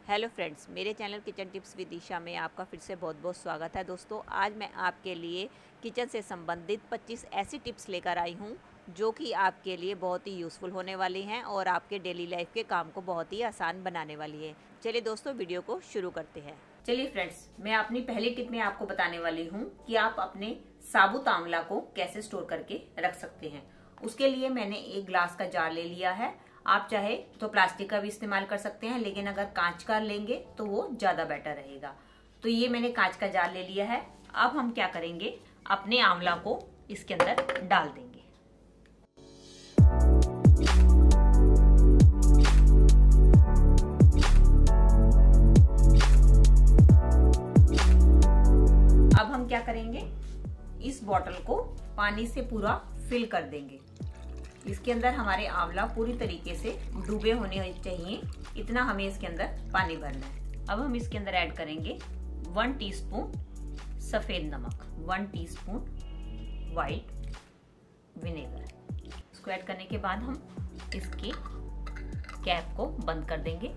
Hello friends, मेरे channel kitchen tips with दिशा में आपका फिर से बहुत बहुत स्वागत है। दोस्तों, आज मैं आपके लिए किचन से संबंधित 25 ऐसी टिप्स लेकर आई हूं जो कि आपके लिए बहुत ही यूज़फुल होने वाली हैं और आपके डेली लाइफ के काम को बहुत ही आसान बनाने वाली है। चलिए दोस्तों, वीडियो को शुरू करते हैं। चलिए फ्रेंड्स, मैं अपनी पहली टिप में आपको बताने वाली हूँ कि आप अपने साबुत आंवला को कैसे स्टोर करके रख सकते हैं। उसके लिए मैंने एक ग्लास का जार ले लिया है। आप चाहे तो प्लास्टिक का भी इस्तेमाल कर सकते हैं, लेकिन अगर कांच का लेंगे तो वो ज्यादा बेटर रहेगा। तो ये मैंने कांच का जार ले लिया है। अब हम क्या करेंगे, अपने आंवला को इसके अंदर डाल देंगे। अब हम क्या करेंगे, इस बॉटल को पानी से पूरा फिल कर देंगे। इसके अंदर हमारे आंवला पूरी तरीके से डूबे होने चाहिए, इतना हमें इसके अंदर पानी भरना है। अब हम इसके अंदर ऐड करेंगे 1 टीस्पून सफेद नमक, 1 टीस्पून वाइट विनेगर। इसको ऐड करने के बाद हम इसकी कैप को बंद कर देंगे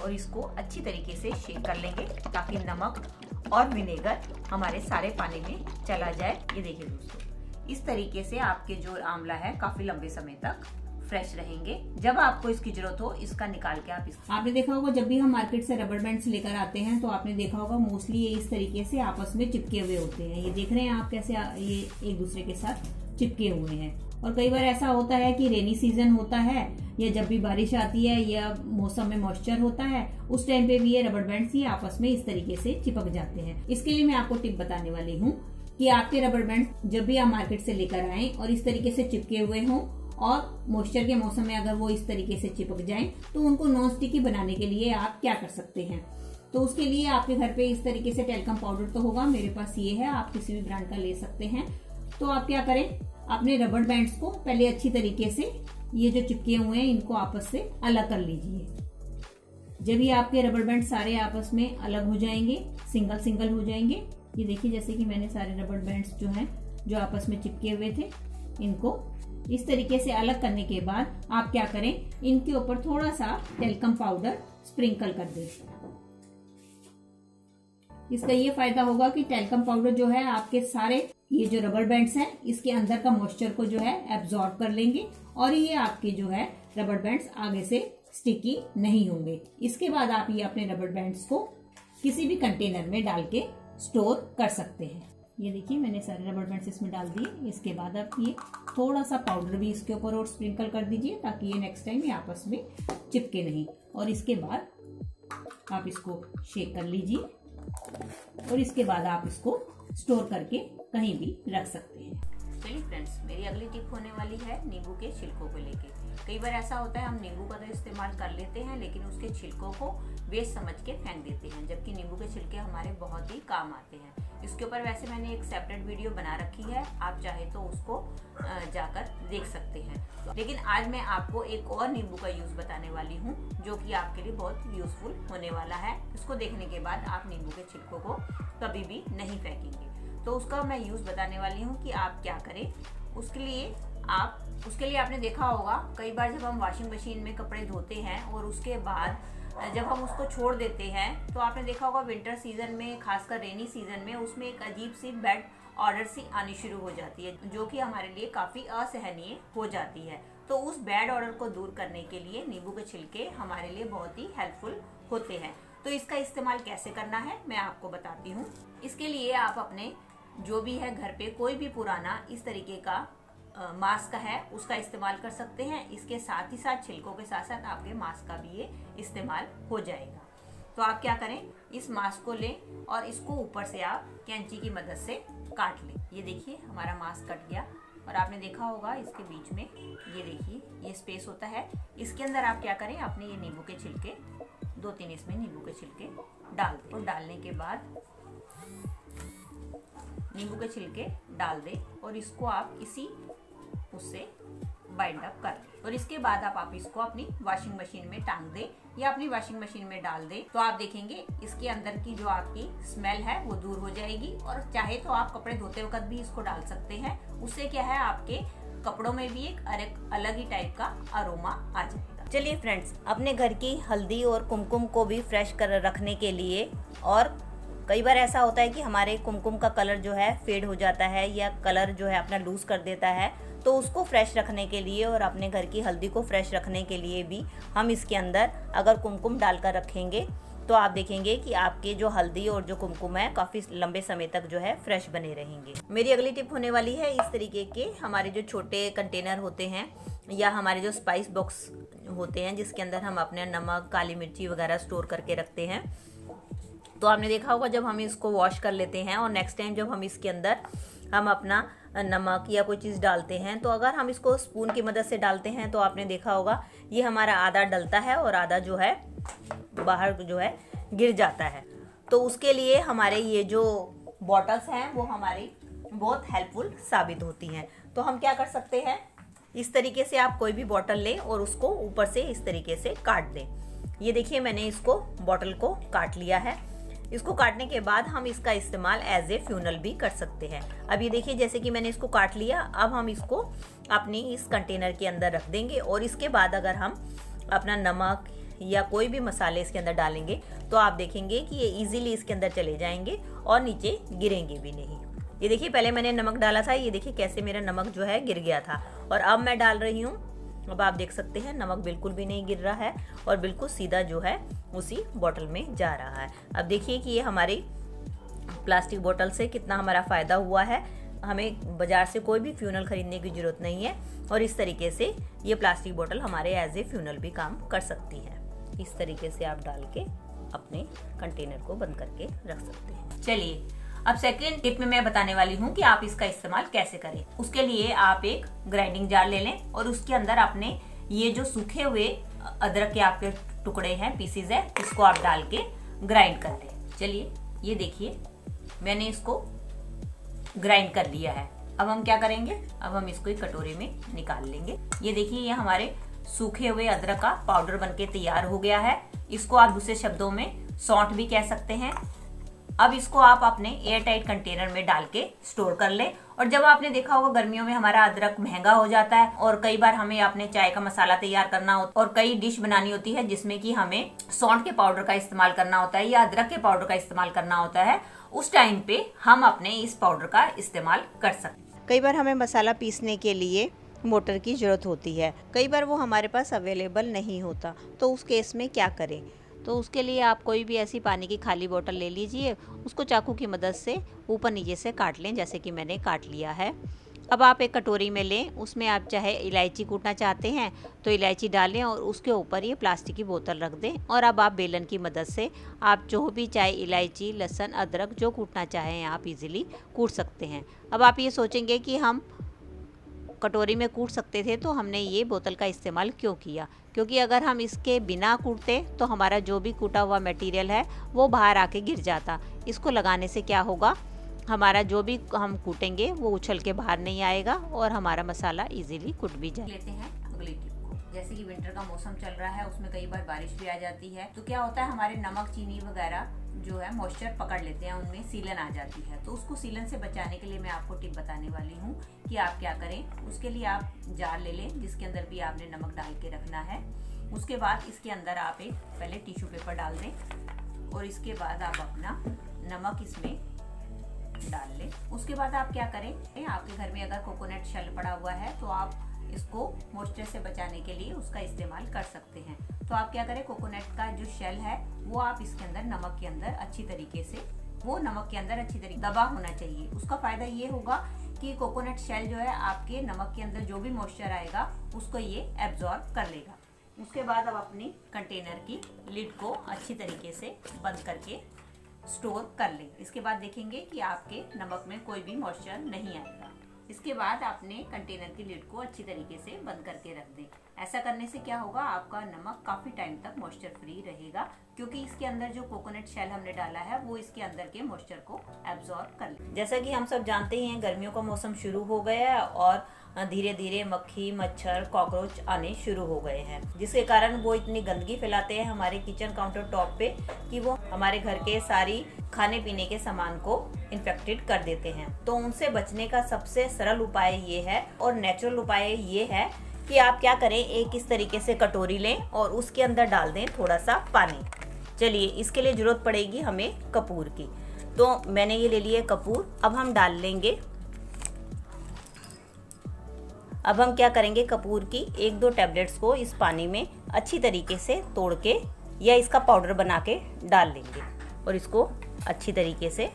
और इसको अच्छी तरीके से शेक कर लेंगे ताकि नमक और विनेगर हमारे सारे पानी में चला जाए। ये देखिए दोस्तों, इस तरीके से आपके जो आंवला है काफी लंबे समय तक फ्रेश रहेंगे। जब आपको इसकी जरूरत हो, इसका निकाल के आपने देखा होगा, जब भी हम मार्केट से रबर बैंड्स लेकर आते हैं तो आपने देखा होगा मोस्टली ये इस तरीके से आपस में चिपके हुए होते हैं। ये देख रहे हैं आप कैसे ये एक दूसरे के साथ चिपके हुए हैं। और कई बार ऐसा होता है कि रेनी सीजन होता है या जब भी बारिश आती है या मौसम में मॉइस्चर होता है, उस टाइम पे भी ये रबर बैंड्स ये आपस में इस तरीके से चिपक जाते हैं। इसके लिए मैं आपको टिप बताने वाली हूँ कि आपके रबर बैंड जब भी आप मार्केट से लेकर आए और इस तरीके से चिपके हुए हों और मॉइस्चर के मौसम में अगर वो इस तरीके से चिपक जाएं, तो उनको नॉन स्टिकी बनाने के लिए आप क्या कर सकते हैं। तो उसके लिए आपके घर पे इस तरीके से टेल्कम पाउडर तो होगा, मेरे पास ये है, आप किसी भी ब्रांड का ले सकते हैं। तो आप क्या करें, अपने रबर बैंड्स को पहले अच्छी तरीके से ये जो चिपके हुए हैं इनको आपस से अलग कर लीजिए। जब ये आपके रबर बैंड सारे आपस में अलग हो जाएंगे, सिंगल सिंगल हो जाएंगे, ये देखिए जैसे कि मैंने सारे रबर बैंड्स जो हैं जो आपस में चिपके हुए थे इनको इस तरीके से अलग करने के बाद आप क्या करें, इनके ऊपर थोड़ा सा टेल्कम पाउडर स्प्रिंकल कर दें। इसका ये फायदा होगा कि टेल्कम पाउडर जो है आपके सारे ये जो रबर बैंड्स हैं इसके अंदर का मॉइस्चर को जो है एब्जॉर्ब कर लेंगे और ये आपके जो है रबर बैंड्स आगे से स्टिकी नहीं होंगे। इसके बाद आप ये अपने रबर बैंड्स को किसी भी कंटेनर में डाल के स्टोर कर सकते हैं। ये देखिए मैंने सारे रबर बैंड्स इसमें डाल दिए। इसके बाद आप ये थोड़ा सा पाउडर भी इसके ऊपर और स्प्रिंकल कर दीजिए ताकि ये नेक्स्ट टाइम ये आपस में चिपके नहीं। और इसके बाद आप इसको शेक कर लीजिए और इसके बाद आप इसको स्टोर करके कहीं भी रख सकते हैं। चलिए फ्रेंड्स, मेरी अगली टिप होने वाली है नींबू के छिलकों को लेके। कई बार ऐसा होता है हम नींबू का तो इस्तेमाल कर लेते हैं लेकिन उसके छिलकों को वेस्ट समझ के फेंक देते हैं, जबकि नींबू के छिलके हमारे बहुत ही काम आते हैं। इसके ऊपर वैसे मैंने एक सेपरेट वीडियो बना रखी है, आप चाहे तो उसको जाकर देख सकते हैं। लेकिन आज मैं आपको एक और नींबू का यूज बताने वाली हूँ जो कि आपके लिए बहुत यूजफुल होने वाला है। इसको देखने के बाद आप नींबू के छिलकों को कभी भी नहीं फेंकेंगे। तो उसका मैं यूज बताने वाली हूँ कि आप क्या करें। उसके लिए आपने देखा होगा कई बार जब हम वॉशिंग मशीन में कपड़े धोते हैं और उसके बाद जब हम उसको छोड़ देते हैं तो आपने देखा होगा विंटर सीजन में, खासकर रेनी सीजन में, उसमें एक अजीब सी बैड ऑर्डर सी आनी शुरू हो जाती है जो कि हमारे लिए काफी असहनीय हो जाती है। तो उस बैड ऑर्डर को दूर करने के लिए नींबू के छिलके हमारे लिए बहुत ही हेल्पफुल होते हैं। तो इसका इस्तेमाल कैसे करना है मैं आपको बताती हूँ। इसके लिए आप अपने जो भी है घर पे कोई भी पुराना इस तरीके का मास्क है उसका इस्तेमाल कर सकते हैं। इसके साथ ही साथ छिलकों के साथ साथ आपके मास्क का भी ये इस्तेमाल हो जाएगा। तो आप क्या करें, इस मास्क को लें और इसको ऊपर से आप कैंची की मदद से काट लें। ये देखिए हमारा मास्क कट गया और आपने देखा होगा इसके बीच में ये देखिए ये स्पेस होता है। इसके अंदर आप क्या करें, अपने ये नींबू के छिलके 2-3 इसमें नींबू के छिलके डाल दें और डालने के बाद नींबू के छिलके डाल दें और इसको आप इसी उससे बाइंड अप कर लें। और इसके बाद आप इसको अपनी वॉशिंग मशीन में टांग दें या अपनी वॉशिंग मशीन में डाल दें। तो आप देखेंगे इसके अंदर की जो आपकी स्मेल है वो दूर हो जाएगी। और चाहे तो आप कपड़े धोते वक्त भी इसको डाल सकते हैं। उससे क्या है, आपके कपड़ों में भी एक अलग ही टाइप का अरोमा आ जाएगा। चलिए फ्रेंड्स, अपने घर की हल्दी और कुमकुम को भी फ्रेश कर रखने के लिए, और कई बार ऐसा होता है कि हमारे कुमकुम का कलर जो है फेड हो जाता है या कलर जो है अपना लूज कर देता है, तो उसको फ्रेश रखने के लिए और अपने घर की हल्दी को फ्रेश रखने के लिए भी हम इसके अंदर अगर कुमकुम डालकर रखेंगे तो आप देखेंगे कि आपके जो हल्दी और जो कुमकुम है काफ़ी लंबे समय तक जो है फ्रेश बने रहेंगे। मेरी अगली टिप होने वाली है, इस तरीके के हमारे जो छोटे कंटेनर होते हैं या हमारे जो स्पाइस बॉक्स होते हैं जिसके अंदर हम अपने नमक, काली मिर्ची वगैरह स्टोर करके रखते हैं, तो आपने देखा होगा जब हम इसको वॉश कर लेते हैं और नेक्स्ट टाइम जब हम इसके अंदर हम अपना नमक या कोई चीज़ डालते हैं, तो अगर हम इसको स्पून की मदद से डालते हैं तो आपने देखा होगा ये हमारा आधा डलता है और आधा जो है बाहर जो है गिर जाता है। तो उसके लिए हमारे ये जो बॉटल्स हैं वो हमारी बहुत हेल्पफुल साबित होती हैं। तो हम क्या कर सकते हैं, इस तरीके से आप कोई भी बॉटल लें और उसको ऊपर से इस तरीके से काट दें। ये देखिए मैंने इसको बॉटल को काट लिया है। इसको काटने के बाद हम इसका इस्तेमाल एज ए फ्यूनल भी कर सकते हैं। अब ये देखिए जैसे कि मैंने इसको काट लिया, अब हम इसको अपनी इस कंटेनर के अंदर रख देंगे और इसके बाद अगर हम अपना नमक या कोई भी मसाले इसके अंदर डालेंगे तो आप देखेंगे कि ये इजीली इसके अंदर चले जाएंगे और नीचे गिरेंगे भी नहीं। ये देखिए पहले मैंने नमक डाला था, ये देखिए कैसे मेरा नमक जो है गिर गया था, और अब मैं डाल रही हूँ। अब आप देख सकते हैं नमक बिल्कुल भी नहीं गिर रहा है और बिल्कुल सीधा जो है उसी बॉटल में जा रहा है। अब देखिए कि ये हमारी प्लास्टिक बोतल से कितना हमारा फ़ायदा हुआ है। हमें बाजार से कोई भी फ्यूनल खरीदने की ज़रूरत नहीं है और इस तरीके से ये प्लास्टिक बोतल हमारे एज ए फ्यूनल भी काम कर सकती है। इस तरीके से आप डाल के अपने कंटेनर को बंद करके रख सकते हैं। चलिए अब सेकेंड टिप में मैं बताने वाली हूँ कि आप इसका इस्तेमाल कैसे करें। उसके लिए आप एक ग्राइंडिंग जार ले लें और उसके अंदर आपने ये जो सूखे हुए अदरक के आपके टुकड़े हैं, पीसीज है, इसको आप डाल के ग्राइंड कर लें। चलिए ये देखिए मैंने इसको ग्राइंड कर लिया है। अब हम क्या करेंगे, अब हम इसको एक कटोरी में निकाल लेंगे। ये देखिए ये हमारे सूखे हुए अदरक का पाउडर बनके तैयार हो गया है। इसको आप दूसरे शब्दों में सौंठ भी कह सकते हैं। अब इसको आप अपने एयर टाइट कंटेनर में डाल के स्टोर कर ले। और जब आपने देखा होगा गर्मियों में हमारा अदरक महंगा हो जाता है और कई बार हमें अपने चाय का मसाला तैयार करना होता है और कई डिश बनानी होती है जिसमें कि हमें सौंठ के पाउडर का इस्तेमाल करना होता है या अदरक के पाउडर का इस्तेमाल करना होता है, उस टाइम पे हम अपने इस पाउडर का इस्तेमाल कर सकते हैं। कई बार हमें मसाला पीसने के लिए मोटर की ज़रूरत होती है, कई बार वो हमारे पास अवेलेबल नहीं होता, तो उस केस में क्या करें। तो उसके लिए आप कोई भी ऐसी पानी की खाली बोतल ले लीजिए, उसको चाकू की मदद से ऊपर नीचे से काट लें जैसे कि मैंने काट लिया है। अब आप एक कटोरी में लें, उसमें आप चाहे इलायची कूटना चाहते हैं तो इलायची डालें और उसके ऊपर ये प्लास्टिक की बोतल रख दें और अब आप बेलन की मदद से आप जो भी चाहे इलायची, लहसुन, अदरक जो कूटना चाहें आप इजीली कूट सकते हैं। अब आप ये सोचेंगे कि हम कटोरी में कूट सकते थे तो हमने ये बोतल का इस्तेमाल क्यों किया, क्योंकि अगर हम इसके बिना कूटते तो हमारा जो भी कूटा हुआ मटेरियल है वो बाहर आके गिर जाता। इसको लगाने से क्या होगा, हमारा जो भी हम कूटेंगे वो उछल के बाहर नहीं आएगा और हमारा मसाला इजीली कूट भी जाए। लेते हैं अगली टिप को। जैसे कि विंटर का मौसम चल रहा है, उसमें कई बार बारिश भी आ जाती है, तो क्या होता है हमारे नमक, चीनी वगैरह जो है मॉइस्चर पकड़ लेते हैं, उनमें सीलन आ जाती है। तो उसको सीलन से बचाने के लिए मैं आपको टिप बताने वाली हूँ कि आप क्या करें। उसके लिए आप जार ले लें जिसके अंदर भी आपने नमक डाल के रखना है। उसके बाद इसके अंदर आप एक पहले टिश्यू पेपर डाल दें और इसके बाद आप अपना नमक इसमें डाल लें। उसके बाद आप क्या करें, आपके घर में अगर कोकोनट शेल पड़ा हुआ है तो आप इसको मॉइस्चर से बचाने के लिए उसका इस्तेमाल कर सकते हैं। तो आप क्या करें, कोकोनट का जो शेल है वो आप इसके अंदर नमक के अंदर अच्छी तरीके से, वो नमक के अंदर अच्छी तरीके दबा होना चाहिए। उसका फायदा ये होगा कि कोकोनट शेल जो है आपके नमक के अंदर जो भी मॉइस्चर आएगा उसको ये एब्जॉर्ब कर लेगा। उसके बाद अब अपनी कंटेनर की लिड को अच्छी तरीके से बंद करके स्टोर कर लें। इसके बाद देखेंगे कि आपके नमक में कोई भी मॉइस्चर नहीं आएगा। इसके बाद आपने कंटेनर की लिड को अच्छी तरीके से बंद करके रख दें। ऐसा करने से क्या होगा, आपका नमक काफ़ी टाइम तक मॉइस्चर फ्री रहेगा, क्योंकि इसके अंदर जो कोकोनट शेल हमने डाला है वो इसके अंदर के मॉइस्चर को एब्जॉर्ब कर ले। जैसा कि हम सब जानते हैं गर्मियों का मौसम शुरू हो गया है और धीरे धीरे मक्खी, मच्छर, कॉकरोच आने शुरू हो गए हैं, जिसके कारण वो इतनी गंदगी फैलाते हैं हमारे किचन काउंटर टॉप पे कि वो हमारे घर के सारी खाने पीने के सामान को इन्फेक्टेड कर देते हैं। तो उनसे बचने का सबसे सरल उपाय ये है और नेचुरल उपाय ये है कि आप क्या करें, एक इस तरीके से कटोरी लें और उसके अंदर डाल दें थोड़ा सा पानी। चलिए, इसके लिए ज़रूरत पड़ेगी हमें कपूर की। तो मैंने ये ले लिया कपूर। अब हम डाल लेंगे, अब हम क्या करेंगे, कपूर की 1-2 टैबलेट्स को इस पानी में अच्छी तरीके से तोड़ के या इसका पाउडर बना के डाल लेंगे और इसको अच्छी तरीके से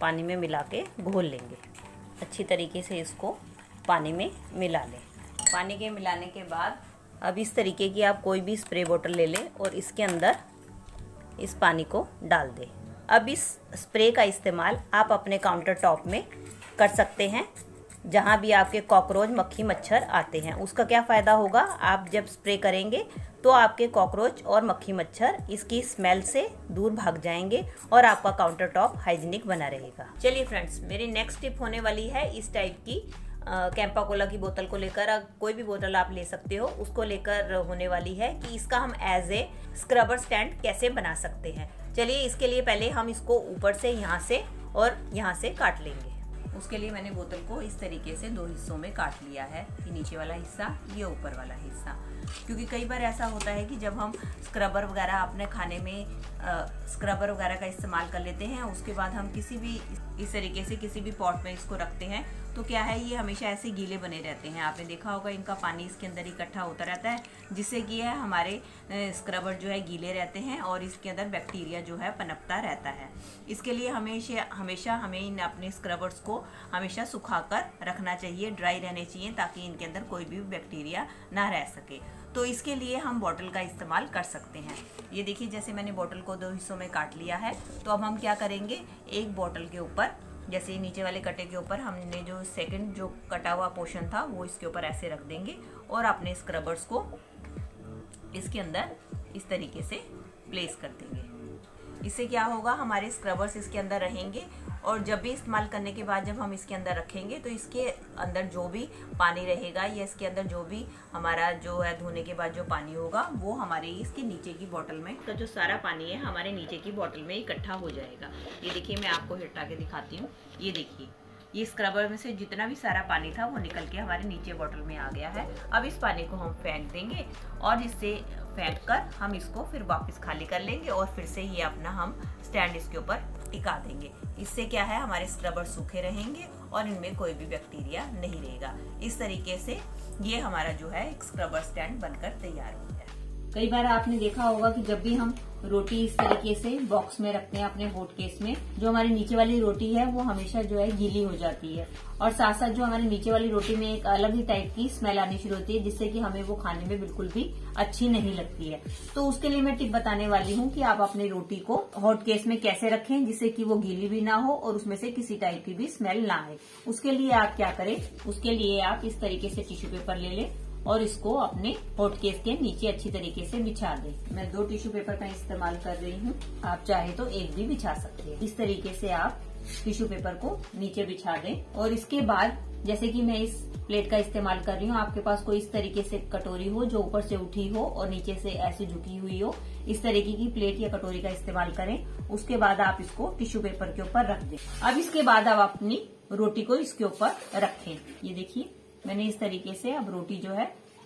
पानी में मिला के घोल लेंगे। अच्छी तरीके से इसको पानी में मिला लें। पानी के मिलाने के बाद अब इस तरीके की आप कोई भी स्प्रे बोतल ले लें और इसके अंदर इस पानी को डाल दें। अब इस स्प्रे का इस्तेमाल आप अपने काउंटर टॉप में कर सकते हैं, जहाँ भी आपके कॉकरोच, मक्खी, मच्छर आते हैं। उसका क्या फ़ायदा होगा, आप जब स्प्रे करेंगे तो आपके कॉकरोच और मक्खी मच्छर इसकी स्मेल से दूर भाग जाएंगे और आपका काउंटर टॉप हाइजीनिक बना रहेगा। चलिए फ्रेंड्स, मेरी नेक्स्ट टिप होने वाली है इस टाइप की कैंपा कोला की बोतल को लेकर, कोई भी बोतल आप ले सकते हो, उसको लेकर होने वाली है कि इसका हम एज ए स्क्रबर स्टैंड कैसे बना सकते हैं। चलिए, इसके लिए पहले हम इसको ऊपर से यहाँ से और यहाँ से काट लेंगे। उसके लिए मैंने बोतल को इस तरीके से 2 हिस्सों में काट लिया है, ये नीचे वाला हिस्सा, ये ऊपर वाला हिस्सा। क्योंकि कई बार ऐसा होता है कि जब हम स्क्रबर वगैरह अपने खाने में स्क्रबर वगैरह का इस्तेमाल कर लेते हैं, उसके बाद हम किसी भी इस तरीके से किसी भी पॉट में इसको रखते हैं, तो क्या है, ये हमेशा ऐसे गीले बने रहते हैं। आपने देखा होगा, इनका पानी इसके अंदर इकट्ठा होता रहता है, जिससे कि है हमारे स्क्रबर जो है गीले रहते हैं और इसके अंदर बैक्टीरिया जो है पनपता रहता है। इसके लिए हमेशा हमें इन अपने स्क्रबर्स को हमेशा सुखाकर रखना चाहिए, ड्राई रहने चाहिए, ताकि इनके अंदर कोई भी बैक्टीरिया ना रह सके। तो इसके लिए हम बॉटल का इस्तेमाल कर सकते हैं। ये देखिए, जैसे मैंने बॉटल को 2 हिस्सों में काट लिया है, तो अब हम क्या करेंगे, एक बॉटल के ऊपर, जैसे नीचे वाले कटे के ऊपर हमने जो सेकंड जो कटा हुआ पोर्शन था वो इसके ऊपर ऐसे रख देंगे और अपने स्क्रबर्स को इसके अंदर इस तरीके से प्लेस कर देंगे। इससे क्या होगा, हमारे स्क्रबर्स इसके अंदर रहेंगे और जब भी इस्तेमाल करने के बाद जब हम इसके अंदर रखेंगे तो इसके अंदर जो भी पानी रहेगा या इसके अंदर जो भी हमारा जो है धोने के बाद जो पानी होगा, वो हमारे इसके नीचे की बोतल में तो जो सारा पानी है हमारे नीचे की बोतल में इकट्ठा हो जाएगा। ये देखिए, मैं आपको हटा के दिखाती हूँ। ये देखिए, ये स्क्रबर में से जितना भी सारा पानी था वो निकल के हमारे नीचे बोतल में आ गया है। अब इस पानी को हम फेंक देंगे और इससे फेंक कर हम इसको फिर वापस खाली कर लेंगे और फिर से ये अपना हम स्टैंड इसके ऊपर टिका देंगे। इससे क्या है, हमारे स्क्रबर सूखे रहेंगे और इनमें कोई भी बैक्टीरिया नहीं रहेगा। इस तरीके से ये हमारा जो है एक स्क्रबर स्टैंड बनकर तैयार हो गया। कई बार आपने देखा होगा कि जब भी हम रोटी इस तरीके से बॉक्स में रखते हैं अपने हॉट केस में, जो हमारी नीचे वाली रोटी है वो हमेशा जो है गीली हो जाती है और साथ साथ जो हमारी नीचे वाली रोटी में एक अलग ही टाइप की स्मेल आनी शुरू होती है, जिससे कि हमें वो खाने में बिल्कुल भी अच्छी नहीं लगती है। तो उसके लिए मैं टिप बताने वाली हूँ कि आप अपनी रोटी को हॉट केस में कैसे रखें जिससे कि वो गीली भी ना हो और उसमें से किसी टाइप की भी स्मेल ना आए। उसके लिए आप क्या करें, उसके लिए आप इस तरीके से टिश्यू पेपर ले लें और इसको अपने हॉट केस के नीचे अच्छी तरीके से बिछा दें। मैं 2 टिश्यू पेपर का इस्तेमाल कर रही हूँ, आप चाहे तो एक भी बिछा सकते हैं। इस तरीके से आप टिश्यू पेपर को नीचे बिछा दें और इसके बाद जैसे कि मैं इस प्लेट का इस्तेमाल कर रही हूँ, आपके पास कोई इस तरीके से कटोरी हो जो ऊपर से उठी हो और नीचे से ऐसे झुकी हुई हो, इस तरीके की प्लेट या कटोरी का इस्तेमाल करें। उसके बाद आप इसको टिश्यू पेपर के ऊपर रख दें। अब इसके बाद आप अपनी रोटी को इसके ऊपर रखें। ये देखिए, मैंने इस तरीके से अब रोटी जो है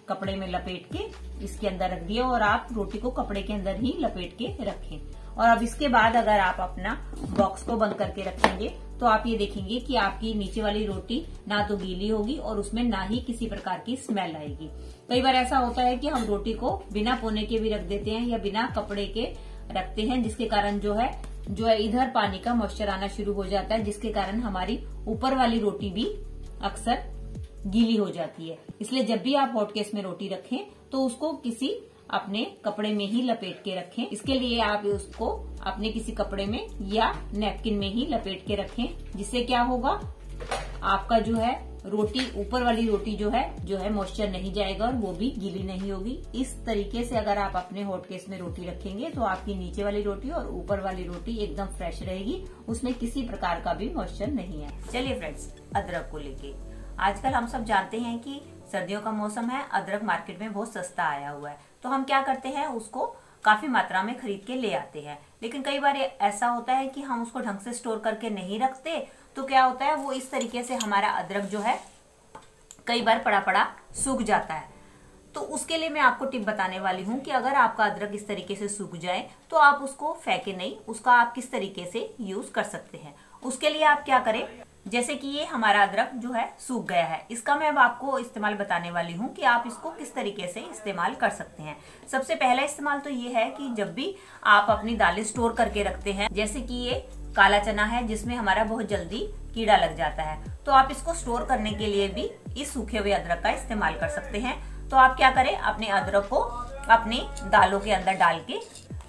कपड़े में लपेट के इसके अंदर रख दिया और आप रोटी को कपड़े के अंदर ही लपेट के रखें। और अब इसके बाद अगर आप अपना बॉक्स को बंद करके रखेंगे तो आप ये देखेंगे कि आपकी नीचे वाली रोटी ना तो गीली होगी और उसमें ना ही किसी प्रकार की स्मेल आएगी। कई बार ऐसा होता है कि हम रोटी को बिना पोने के भी रख देते हैं या बिना कपड़े के रखते हैं, जिसके कारण जो है इधर पानी का मॉइस्चर आना शुरू हो जाता है, जिसके कारण हमारी ऊपर वाली रोटी भी अक्सर गीली हो जाती है। इसलिए जब भी आप हॉट केस में रोटी रखें तो उसको किसी अपने कपड़े में ही लपेट के रखें। इसके लिए आप उसको अपने किसी कपड़े में या नैपकिन में ही लपेट के रखें, जिससे क्या होगा, आपका जो है रोटी, ऊपर वाली रोटी जो है मॉइस्चर नहीं जाएगा और वो भी गीली नहीं होगी। इस तरीके से अगर आप अपने हॉट केस में रोटी रखेंगे तो आपकी नीचे वाली रोटी और ऊपर वाली रोटी एकदम फ्रेश रहेगी, उसमें किसी प्रकार का भी मॉइस्चर नहीं है। चलिए फ्रेंड्स, अदरक को लेके आजकल हम सब जानते हैं कि सर्दियों का मौसम है, अदरक मार्केट में बहुत सस्ता आया हुआ है, तो हम क्या करते हैं, उसको काफी मात्रा में खरीद के ले आते हैं। लेकिन कई बार ऐसा होता है कि हम उसको ढंग से स्टोर करके नहीं रखते, तो क्या होता है, वो इस तरीके से हमारा अदरक जो है कई बार पड़ा पड़ा सूख जाता है। तो उसके लिए मैं आपको टिप बताने वाली हूँ कि अगर आपका अदरक इस तरीके से सूख जाए तो आप उसको फेंके नहीं, उसका आप किस तरीके से यूज कर सकते हैं। उसके लिए आप क्या करें, जैसे कि ये हमारा अदरक जो है सूख गया है, इसका मैं अब आपको इस्तेमाल बताने वाली हूँ कि आप इसको किस तरीके से इस्तेमाल कर सकते हैं। सबसे पहला इस्तेमाल तो ये है कि जब भी आप अपनी दालें स्टोर करके रखते हैं, जैसे कि ये काला चना है जिसमें हमारा बहुत जल्दी कीड़ा लग जाता है, तो आप इसको स्टोर करने के लिए भी इस सूखे हुए अदरक का इस्तेमाल कर सकते हैं। तो आप क्या करें, अपने अदरक को अपनी दालों के अंदर डाल के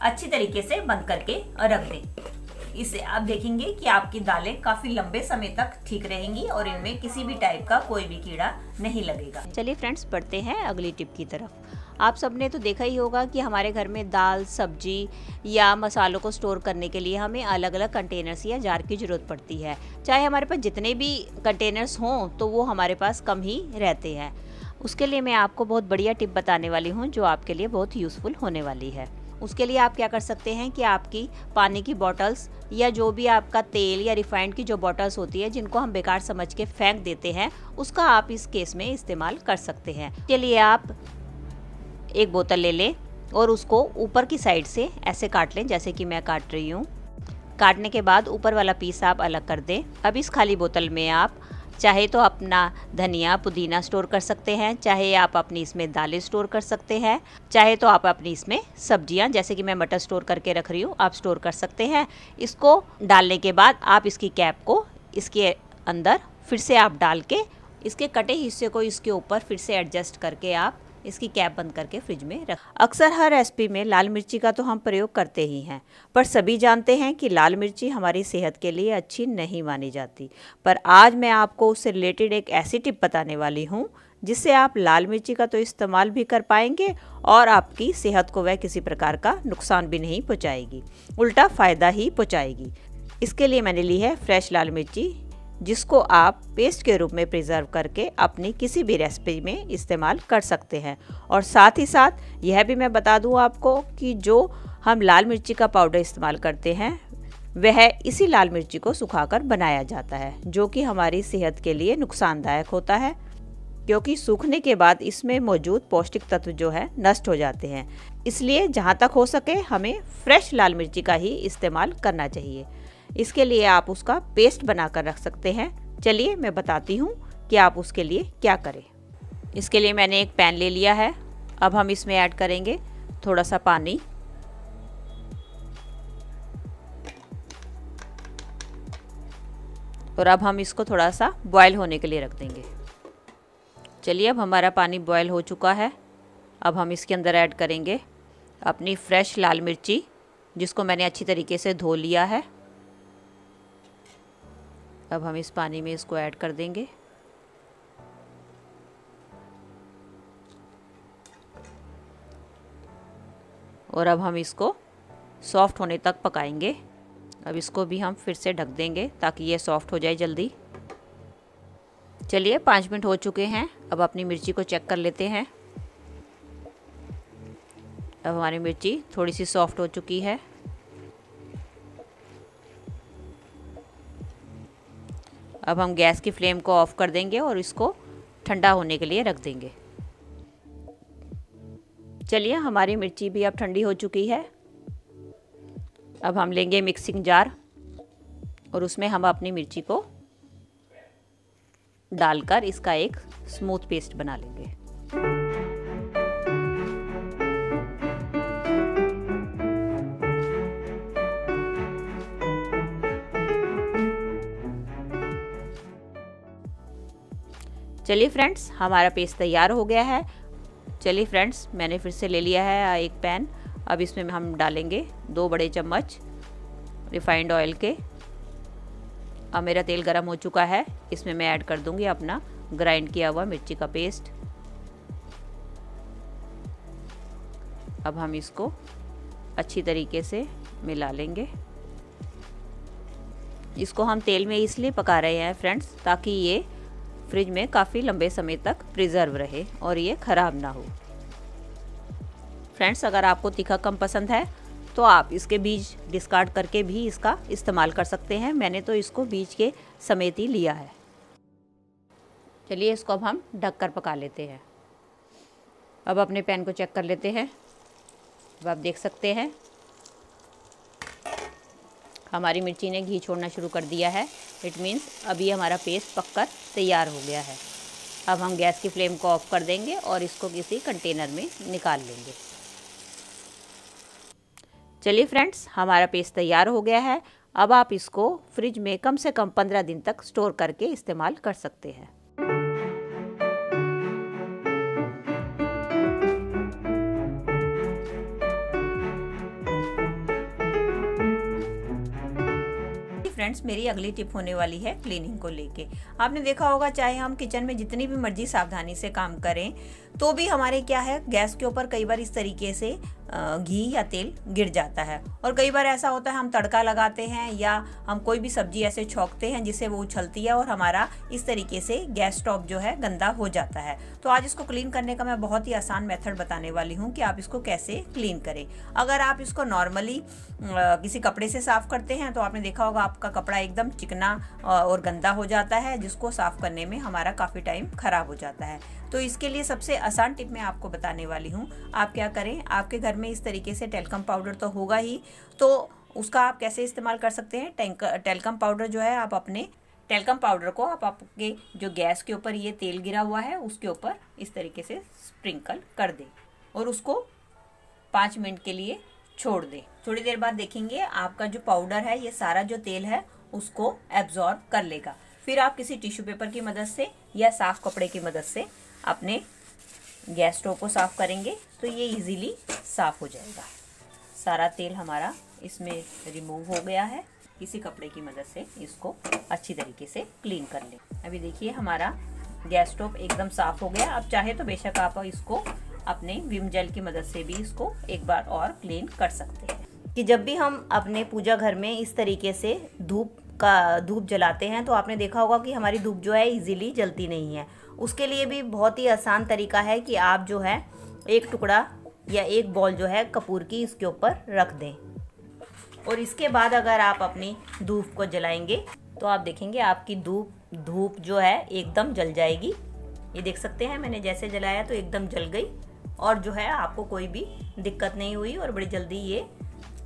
अच्छी तरीके से बंद करके रख दें। इससे आप देखेंगे कि आपकी दालें काफी लंबे समय तक ठीक रहेंगी और इनमें किसी भी टाइप का कोई भी कीड़ा नहीं लगेगा। चलिए फ्रेंड्स, बढ़ते हैं अगली टिप की तरफ। आप सबने तो देखा ही होगा कि हमारे घर में दाल, सब्जी या मसालों को स्टोर करने के लिए हमें अलग अलग कंटेनर्स या जार की ज़रूरत पड़ती है। चाहे हमारे पास जितने भी कंटेनर्स हों तो वो हमारे पास कम ही रहते हैं। उसके लिए मैं आपको बहुत बढ़िया टिप बताने वाली हूँ जो आपके लिए बहुत यूज़फुल होने वाली है। उसके लिए आप क्या कर सकते हैं कि आपकी पानी की बॉटल्स या जो भी आपका तेल या रिफाइंड की जो बॉटल्स होती है जिनको हम बेकार समझ के फेंक देते हैं, उसका आप इस केस में इस्तेमाल कर सकते हैं। इसके लिए आप एक बोतल ले लें और उसको ऊपर की साइड से ऐसे काट लें जैसे कि मैं काट रही हूँ। काटने के बाद ऊपर वाला पीस आप अलग कर दें। अब इस खाली बोतल में आप चाहे तो अपना धनिया, पुदीना स्टोर कर सकते हैं, चाहे आप अपनी इसमें दालें स्टोर कर सकते हैं, चाहे तो आप अपनी इसमें सब्जियां, जैसे कि मैं मटर स्टोर करके रख रही हूँ, आप स्टोर कर सकते हैं। इसको डालने के बाद आप इसकी कैप को इसके अंदर फिर से आप डाल के इसके कटे हिस्से को इसके ऊपर फिर से एडजस्ट करके आप इसकी कैप बंद करके फ्रिज में रख। अक्सर हर रेसिपी में लाल मिर्ची का तो हम प्रयोग करते ही हैं, पर सभी जानते हैं कि लाल मिर्ची हमारी सेहत के लिए अच्छी नहीं मानी जाती। पर आज मैं आपको उससे रिलेटेड एक ऐसी टिप बताने वाली हूँ जिससे आप लाल मिर्ची का तो इस्तेमाल भी कर पाएंगे और आपकी सेहत को वह किसी प्रकार का नुकसान भी नहीं पहुँचाएगी, उल्टा फ़ायदा ही पहुँचाएगी। इसके लिए मैंने ली है फ्रेश लाल मिर्ची, जिसको आप पेस्ट के रूप में प्रिजर्व करके अपनी किसी भी रेसिपी में इस्तेमाल कर सकते हैं। और साथ ही साथ यह भी मैं बता दूं आपको कि जो हम लाल मिर्ची का पाउडर इस्तेमाल करते हैं वह इसी लाल मिर्ची को सुखाकर बनाया जाता है, जो कि हमारी सेहत के लिए नुकसानदायक होता है, क्योंकि सूखने के बाद इसमें मौजूद पौष्टिक तत्व जो है नष्ट हो जाते हैं। इसलिए जहाँ तक हो सके हमें फ्रेश लाल मिर्ची का ही इस्तेमाल करना चाहिए। इसके लिए आप उसका पेस्ट बनाकर रख सकते हैं। चलिए मैं बताती हूँ कि आप उसके लिए क्या करें। इसके लिए मैंने एक पैन ले लिया है। अब हम इसमें ऐड करेंगे थोड़ा सा पानी। और अब हम इसको थोड़ा सा बॉयल होने के लिए रख देंगे। चलिए, अब हमारा पानी बॉयल हो चुका है। अब हम इसके अंदर ऐड करेंगे अपनी फ्रेश लाल मिर्ची, जिसको मैंने अच्छी तरीके से धो लिया है। अब हम इस पानी में इसको ऐड कर देंगे। और अब हम इसको सॉफ्ट होने तक पकाएंगे। अब इसको भी हम फिर से ढक देंगे ताकि ये सॉफ्ट हो जाए जल्दी। चलिए, 5 मिनट हो चुके हैं। अब अपनी मिर्ची को चेक कर लेते हैं। अब हमारी मिर्ची थोड़ी सी सॉफ्ट हो चुकी है। अब हम गैस की फ्लेम को ऑफ कर देंगे और इसको ठंडा होने के लिए रख देंगे। चलिए, हमारी मिर्ची भी अब ठंडी हो चुकी है। अब हम लेंगे मिक्सिंग जार और उसमें हम अपनी मिर्ची को डालकर इसका एक स्मूथ पेस्ट बना लेंगे। चलिए फ्रेंड्स, हमारा पेस्ट तैयार हो गया है। चलिए फ्रेंड्स, मैंने फिर से ले लिया है एक पैन। अब इसमें हम डालेंगे 2 बड़े चम्मच रिफाइंड ऑयल के। अब मेरा तेल गरम हो चुका है। इसमें मैं ऐड कर दूंगी अपना ग्राइंड किया हुआ मिर्ची का पेस्ट। अब हम इसको अच्छी तरीके से मिला लेंगे। इसको हम तेल में इसलिए पका रहे हैं फ्रेंड्स, ताकि ये फ्रिज में काफ़ी लंबे समय तक प्रिजर्व रहे और ये ख़राब ना हो। फ्रेंड्स, अगर आपको तीखा कम पसंद है तो आप इसके बीज डिस्कार्ड करके भी इसका इस्तेमाल कर सकते हैं। मैंने तो इसको बीज के समेत ही लिया है। चलिए, इसको अब हम ढककर पका लेते हैं। अब अपने पैन को चेक कर लेते हैं। अब आप देख सकते हैं हमारी मिर्ची ने घी छोड़ना शुरू कर दिया है। इट मीन्स अभी हमारा पेस्ट पककर तैयार हो गया है। अब हम गैस की फ्लेम को ऑफ कर देंगे और इसको किसी कंटेनर में निकाल लेंगे। चलिए फ्रेंड्स, हमारा पेस्ट तैयार हो गया है। अब आप इसको फ्रिज में कम से कम 15 दिन तक स्टोर करके इस्तेमाल कर सकते हैं। फ्रेंड्स, मेरी अगली टिप होने वाली है क्लीनिंग को लेके। आपने देखा होगा, चाहे हम किचन में जितनी भी मर्जी सावधानी से काम करें तो भी हमारे क्या है, गैस के ऊपर कई बार इस तरीके से घी या तेल गिर जाता है। और कई बार ऐसा होता है हम तड़का लगाते हैं या हम कोई भी सब्जी ऐसे छौंकते हैं जिससे वो उछलती है और हमारा इस तरीके से गैस स्टोव जो है गंदा हो जाता है। तो आज इसको क्लीन करने का मैं बहुत ही आसान मेथड बताने वाली हूँ कि आप इसको कैसे क्लीन करें। अगर आप इसको नॉर्मली किसी कपड़े से साफ करते हैं तो आपने देखा होगा आपका कपड़ा एकदम चिकना और गंदा हो जाता है, जिसको साफ करने में हमारा काफ़ी टाइम खराब हो जाता है। तो इसके लिए सबसे आसान टिप मैं आपको बताने वाली हूँ। आप क्या करें, आपके घर में इस तरीके से टेल्कम पाउडर तो होगा ही, तो उसका आप कैसे इस्तेमाल कर सकते हैं। टेल्कम पाउडर जो है, आप अपने टेल्कम पाउडर को आप आपके जो गैस के ऊपर ये तेल गिरा हुआ है उसके ऊपर इस तरीके से स्प्रिंकल कर दें और उसको 5 मिनट के लिए छोड़ दें। थोड़ी देर बाद देखेंगे आपका जो पाउडर है, ये सारा जो तेल है उसको एब्जॉर्ब कर लेगा। फिर आप किसी टिश्यू पेपर की मदद से या साफ कपड़े की मदद से अपने गैस स्टोव को साफ करेंगे तो ये इजीली साफ हो जाएगा। सारा तेल हमारा इसमें रिमूव हो गया है। किसी कपड़े की मदद से इसको अच्छी तरीके से क्लीन कर लें। अभी देखिए हमारा गैस स्टोव एकदम साफ हो गया। अब चाहे तो बेशक आप इसको अपने विम जेल की मदद से भी इसको एक बार और क्लीन कर सकते हैं। कि जब भी हम अपने पूजा घर में इस तरीके से धूप जलाते हैं तो आपने देखा होगा कि हमारी धूप जो है इजीली जलती नहीं है। उसके लिए भी बहुत ही आसान तरीका है कि आप जो है एक टुकड़ा या एक बॉल जो है कपूर की इसके ऊपर रख दें और इसके बाद अगर आप अपनी धूप को जलाएंगे तो आप देखेंगे आपकी धूप जो है एकदम जल जाएगी। ये देख सकते हैं मैंने जैसे जलाया तो एकदम जल गई और जो है आपको कोई भी दिक्कत नहीं हुई और बड़ी जल्दी ये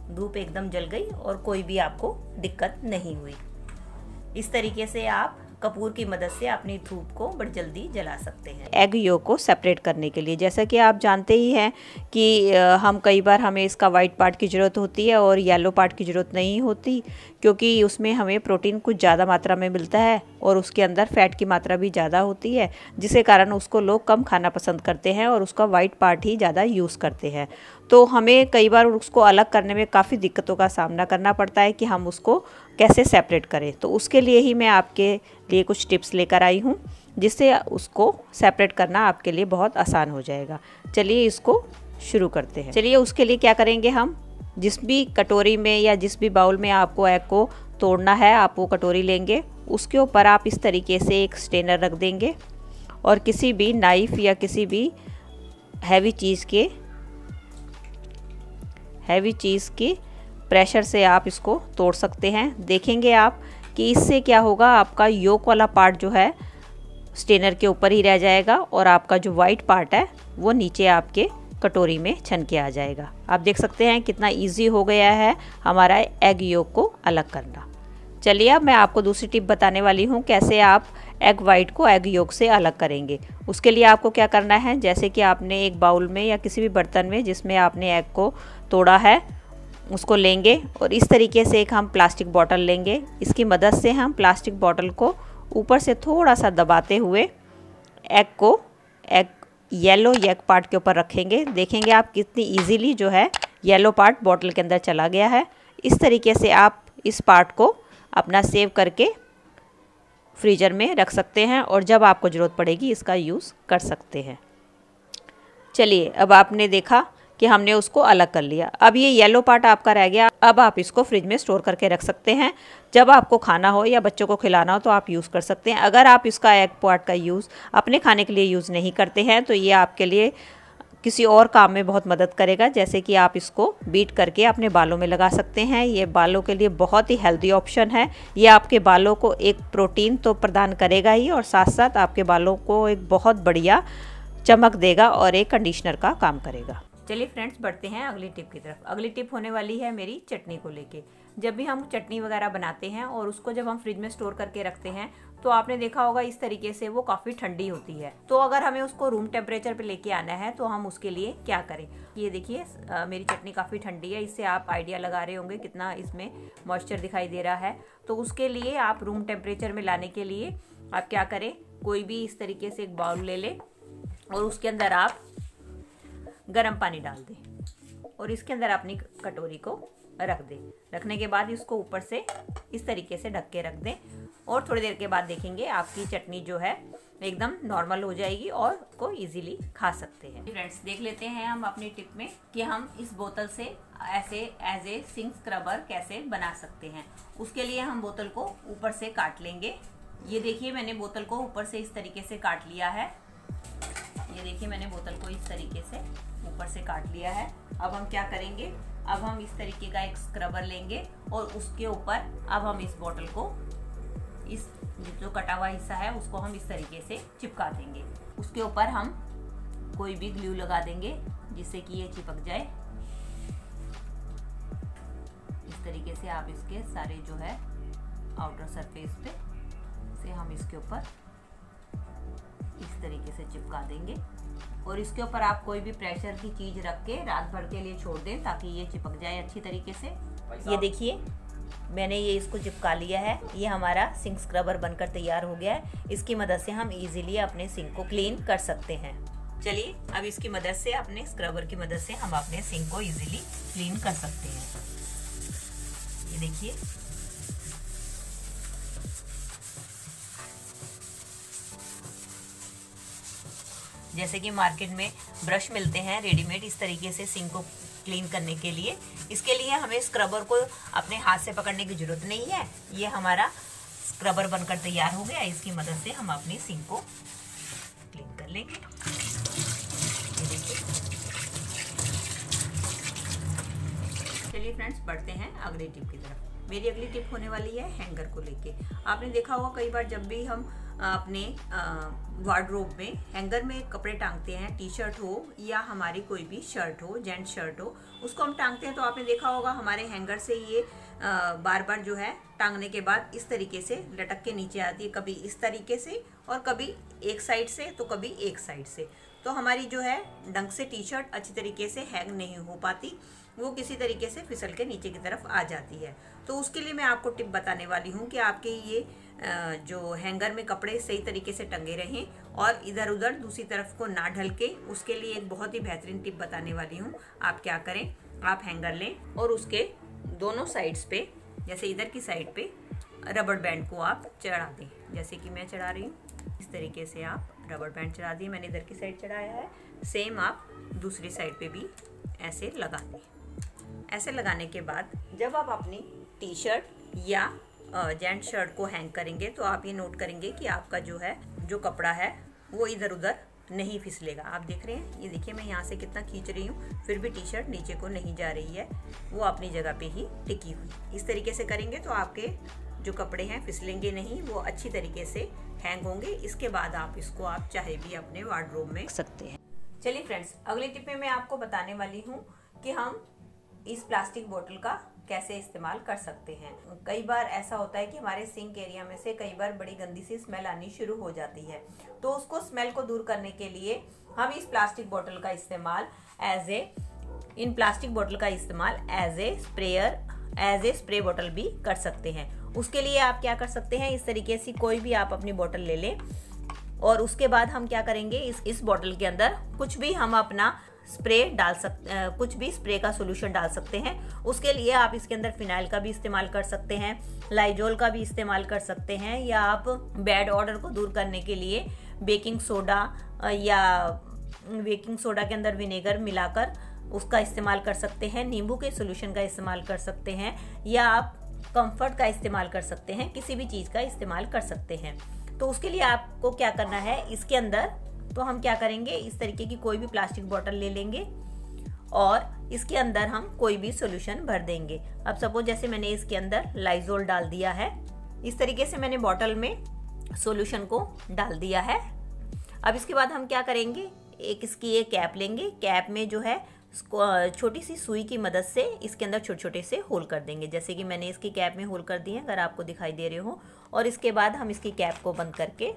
धूप एकदम जल गई और कोई भी आपको दिक्कत नहीं हुई। इस तरीके से आप कपूर की मदद से अपनी धूप को बड़ी जल्दी जला सकते हैं। एग येल्लो को सेपरेट करने के लिए, जैसा कि आप जानते ही हैं कि हम कई बार हमें इसका वाइट पार्ट की ज़रूरत होती है और येलो पार्ट की ज़रूरत नहीं होती, क्योंकि उसमें हमें प्रोटीन कुछ ज़्यादा मात्रा में मिलता है और उसके अंदर फैट की मात्रा भी ज़्यादा होती है, जिसके कारण उसको लोग कम खाना पसंद करते हैं और उसका वाइट पार्ट ही ज़्यादा यूज़ करते हैं। तो हमें कई बार उसको अलग करने में काफ़ी दिक्कतों का सामना करना पड़ता है कि हम उसको कैसे सेपरेट करें। तो उसके लिए ही मैं आपके लिए कुछ टिप्स लेकर आई हूँ जिससे उसको सेपरेट करना आपके लिए बहुत आसान हो जाएगा। चलिए इसको शुरू करते हैं। चलिए उसके लिए क्या करेंगे, हम जिस भी कटोरी में या जिस भी बाउल में आपको एग को तोड़ना है आप वो कटोरी लेंगे, उसके ऊपर आप इस तरीके से एक स्ट्रेनर रख देंगे और किसी भी नाइफ या किसी भी हैवी चीज़ की प्रेशर से आप इसको तोड़ सकते हैं। देखेंगे आप कि इससे क्या होगा, आपका योक वाला पार्ट जो है स्ट्रेनर के ऊपर ही रह जाएगा और आपका जो वाइट पार्ट है वो नीचे आपके कटोरी में छन के आ जाएगा। आप देख सकते हैं कितना इजी हो गया है हमारा एग योक को अलग करना। चलिए अब मैं आपको दूसरी टिप बताने वाली हूँ कैसे आप एग वाइट को एग योक से अलग करेंगे। उसके लिए आपको क्या करना है, जैसे कि आपने एक बाउल में या किसी भी बर्तन में जिसमें आपने एग को तोड़ा है उसको लेंगे और इस तरीके से एक हम प्लास्टिक बॉटल लेंगे। इसकी मदद से हम प्लास्टिक बॉटल को ऊपर से थोड़ा सा दबाते हुए एग येलो एग पार्ट के ऊपर रखेंगे। देखेंगे आप कितनी इजीली जो है येलो पार्ट बॉटल के अंदर चला गया है। इस तरीके से आप इस पार्ट को अपना सेव करके फ्रीजर में रख सकते हैं और जब आपको ज़रूरत पड़ेगी इसका यूज़ कर सकते हैं। चलिए अब आपने देखा कि हमने उसको अलग कर लिया। अब ये येलो पार्ट आपका रह गया। अब आप इसको फ्रिज में स्टोर करके रख सकते हैं। जब आपको खाना हो या बच्चों को खिलाना हो तो आप यूज़ कर सकते हैं। अगर आप इसका एग पार्ट का यूज़ अपने खाने के लिए यूज़ नहीं करते हैं तो ये आपके लिए किसी और काम में बहुत मदद करेगा, जैसे कि आप इसको बीट करके अपने बालों में लगा सकते हैं। ये बालों के लिए बहुत ही हेल्दी ऑप्शन है। ये आपके बालों को एक प्रोटीन तो प्रदान करेगा ही और साथ साथ आपके बालों को एक बहुत बढ़िया चमक देगा और एक कंडीशनर का काम करेगा। चलिए फ्रेंड्स, बढ़ते हैं अगली टिप की तरफ। अगली टिप होने वाली है मेरी चटनी को लेके। जब भी हम चटनी वगैरह बनाते हैं और उसको जब हम फ्रिज में स्टोर करके रखते हैं तो आपने देखा होगा इस तरीके से वो काफ़ी ठंडी होती है। तो अगर हमें उसको रूम टेम्परेचर पे लेके आना है तो हम उसके लिए क्या करें। ये देखिए मेरी चटनी काफ़ी ठंडी है, इससे आप आइडिया लगा रहे होंगे कितना इसमें मॉइस्चर दिखाई दे रहा है। तो उसके लिए आप रूम टेम्परेचर में लाने के लिए आप क्या करें, कोई भी इस तरीके से एक बाउल ले लें और उसके अंदर आप गर्म पानी डाल दें और इसके अंदर अपनी कटोरी को रख दें। रखने के बाद इसको ऊपर से इस तरीके से ढक के रख दें और थोड़ी देर के बाद देखेंगे आपकी चटनी जो है एकदम नॉर्मल हो जाएगी और उसको इजीली खा सकते हैं। फ्रेंड्स, देख लेते हैं हम अपनी टिप में कि हम इस बोतल से ऐसे एज ए सिंक स्क्रबर कैसे बना सकते हैं। उसके लिए हम बोतल को ऊपर से काट लेंगे। ये देखिए मैंने बोतल को ऊपर से इस तरीके से काट लिया है। ये देखिए मैंने बोतल को इस तरीके से ऊपर से काट लिया है। अब हम क्या करेंगे, अब हम इस तरीके का एक स्क्रबर लेंगे और उसके ऊपर अब हम इस बोतल को, इस जो कटा हुआ हिस्सा है उसको हम इस तरीके से चिपका देंगे। उसके ऊपर हम कोई भी ग्लू लगा देंगे जिससे कि ये चिपक जाए। इस तरीके से आप इसके सारे जो है आउटर सरफेस पे से हम इसके ऊपर इस तरीके से चिपका देंगे और इसके ऊपर आप कोई भी प्रेशर की चीज रख के रात भर के लिए छोड़ दें ताकि ये चिपक जाए अच्छी तरीके से। ये देखिए मैंने ये इसको चिपका लिया है। ये हमारा सिंक स्क्रबर बनकर तैयार हो गया है। इसकी मदद से हम इजीली अपने सिंक को क्लीन कर सकते हैं। चलिए अब इसकी मदद से, अपने स्क्रबर की मदद से हम अपने सिंक को इजीली क्लीन कर सकते हैं। ये देखिए जैसे कि मार्केट में ब्रश मिलते हैं रेडीमेड इस तरीके से सिंक को क्लीन करने के लिए। इसके लिए हमें स्क्रबर को अपने हाथ से पकड़ने की जरूरत नहीं है। ये हमारा स्क्रबर बनकर तैयार हो गया। इसकी मदद से हम अपनी सिंक को क्लीन कर लेंगे। ये देखिए। चलिए फ्रेंड्स, बढ़ते हैं अगली टिप की तरफ। मेरी अगली टिप होने वाली है हैंगर को लेके। आपने देखा होगा कई बार जब भी हम अपने वार्डरोब में हैंगर में कपड़े टांगते हैं, टी शर्ट हो या हमारी कोई भी शर्ट हो, जेंट्स शर्ट हो, उसको हम टांगते हैं तो आपने देखा होगा हमारे हैंगर से ये बार बार जो है टांगने के बाद इस तरीके से लटक के नीचे आती है, कभी इस तरीके से और कभी एक साइड से तो कभी एक साइड से। तो हमारी जो है ढंग से टी शर्ट अच्छी तरीके से हैंग नहीं हो पाती, वो किसी तरीके से फिसल के नीचे की तरफ आ जाती है। तो उसके लिए मैं आपको टिप बताने वाली हूँ कि आपके ये जो हैंगर में कपड़े सही तरीके से टंगे रहें और इधर उधर दूसरी तरफ को ना ढलके, उसके लिए एक बहुत ही बेहतरीन टिप बताने वाली हूँ। आप क्या करें, आप हैंगर लें और उसके दोनों साइड्स पे, जैसे इधर की साइड पे रबड़ बैंड को आप चढ़ा दें, जैसे कि मैं चढ़ा रही हूँ। इस तरीके से आप रबड़ बैंड चढ़ा दिए, मैंने इधर की साइड चढ़ाया है। सेम आप दूसरी साइड पे भी ऐसे लगा दें। ऐसे लगाने के बाद जब आप अपनी टी शर्ट या जेंट शर्ट को हैंग करेंगे तो आप ये नोट करेंगे कि आपका जो है जो कपड़ा है वो इधर उधर नहीं फिसलेगा। आप देख रहे हैं, ये देखिए मैं यहाँ से कितना खींच रही हूँ फिर भी टी शर्ट नीचे को नहीं जा रही है, वो अपनी जगह पे ही टिकी हुई। इस तरीके से करेंगे तो आपके जो कपड़े हैं फिसलेंगे नहीं, वो अच्छी तरीके से हैंग होंगे। इसके बाद आप इसको आप चाहे भी अपने वार्डरोब में सकते हैं। चलिए फ्रेंड्स, अगली टिप में मैं आपको बताने वाली हूँ कि हम इस प्लास्टिक बोतल का कैसे इस्तेमाल कर सकते हैं। कई बार ऐसा होता है कि हमारे सिंक एरिया में से कई बार बड़ी गंदी सी स्मेल आनी शुरू हो जाती है, तो उसको स्मेल को दूर करने के लिए हम इस प्लास्टिक बोतल का इस्तेमाल इन प्लास्टिक बोतल का इस्तेमाल एज ए स्प्रे बोतल भी कर सकते हैं। उसके लिए आप क्या कर सकते हैं, इस तरीके से कोई भी आप अपनी बोतल ले लें और उसके बाद हम क्या करेंगे, इस बोतल के अंदर कुछ भी हम अपना स्प्रे डाल सकते, कुछ भी स्प्रे का सोल्यूशन डाल सकते हैं। उसके लिए आप इसके अंदर फिनाइल का भी इस्तेमाल कर सकते हैं, लाइजोल का भी इस्तेमाल कर सकते हैं, या आप बैड ऑडर को दूर करने के लिए बेकिंग सोडा या बेकिंग सोडा के अंदर विनेगर मिलाकर उसका इस्तेमाल कर सकते हैं, नींबू के सोल्यूशन का इस्तेमाल कर सकते हैं, या आप कंफर्ट का इस्तेमाल कर सकते हैं, किसी भी चीज़ का इस्तेमाल कर सकते हैं। तो उसके लिए आपको क्या करना है, इसके अंदर तो हम क्या करेंगे, इस तरीके की कोई भी प्लास्टिक बोतल ले लेंगे और इसके अंदर हम कोई भी सॉल्यूशन भर देंगे। अब सपोज जैसे मैंने इसके अंदर लाइजोल डाल दिया है, इस तरीके से मैंने बोतल में सॉल्यूशन को डाल दिया है। अब इसके बाद हम क्या करेंगे, एक इसकी ये कैप लेंगे। कैप में जो है छोटी सी सुई की मदद से इसके अंदर छोटे छोटे से होल कर देंगे, जैसे कि मैंने इसकी कैप में होल कर दिए हैं, अगर आपको दिखाई दे रहे हो। और इसके बाद हम इसकी कैप को बंद करके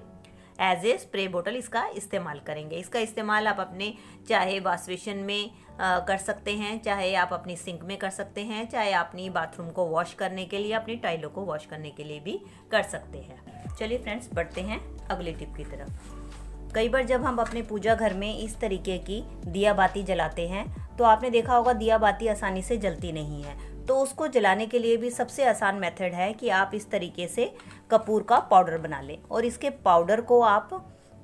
एज ए स्प्रे बोतल इसका इस्तेमाल करेंगे। इसका इस्तेमाल आप अपने चाहे वॉश बेसिन में कर सकते हैं, चाहे आप अपनी सिंक में कर सकते हैं, चाहे अपनी बाथरूम को वॉश करने के लिए, अपनी टाइलों को वॉश करने के लिए भी कर सकते हैं। चलिए फ्रेंड्स, बढ़ते हैं अगली टिप की तरफ। कई बार जब हम अपने पूजा घर में इस तरीके की दिया बाती जलाते हैं तो आपने देखा होगा दिया बाती आसानी से जलती नहीं है। तो उसको जलाने के लिए भी सबसे आसान मेथड है कि आप इस तरीके से कपूर का पाउडर बना लें और इसके पाउडर को आप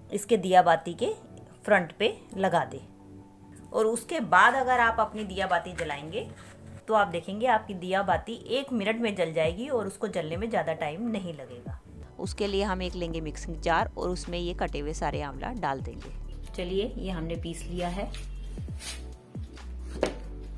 इसके दिया बाती के फ्रंट पे लगा दें। और उसके बाद अगर आप अपनी दिया बाती जलाएंगे तो आप देखेंगे आपकी दिया बाती 1 मिनट में जल जाएगी और उसको जलने में ज़्यादा टाइम नहीं लगेगा। उसके लिए हम एक लेंगे मिक्सिंग जार और उसमें ये कटे हुए सारे आंवला डाल देंगे। चलिए, ये हमने पीस लिया है,